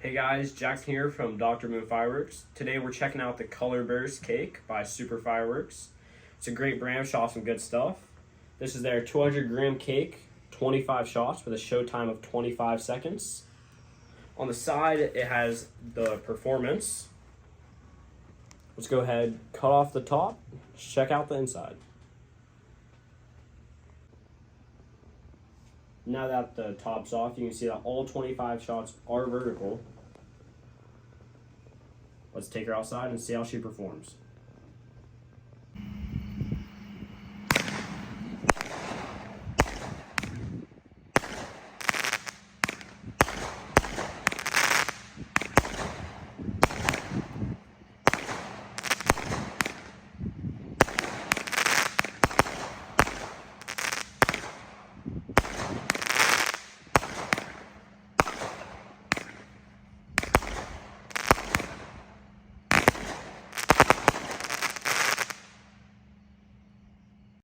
Hey guys, Jackson here from Dr. Moon Fireworks. Today we're checking out the Color Burst Cake by Super Fireworks. It's a great brand, shots some good stuff. This is their 200-gram cake, 25 shots with a show time of 25 seconds. On the side, it has the performance. Let's go ahead, cut off the top, check out the inside. Now that the top's off, you can see that all 25 shots are vertical. Let's take her outside and see how she performs.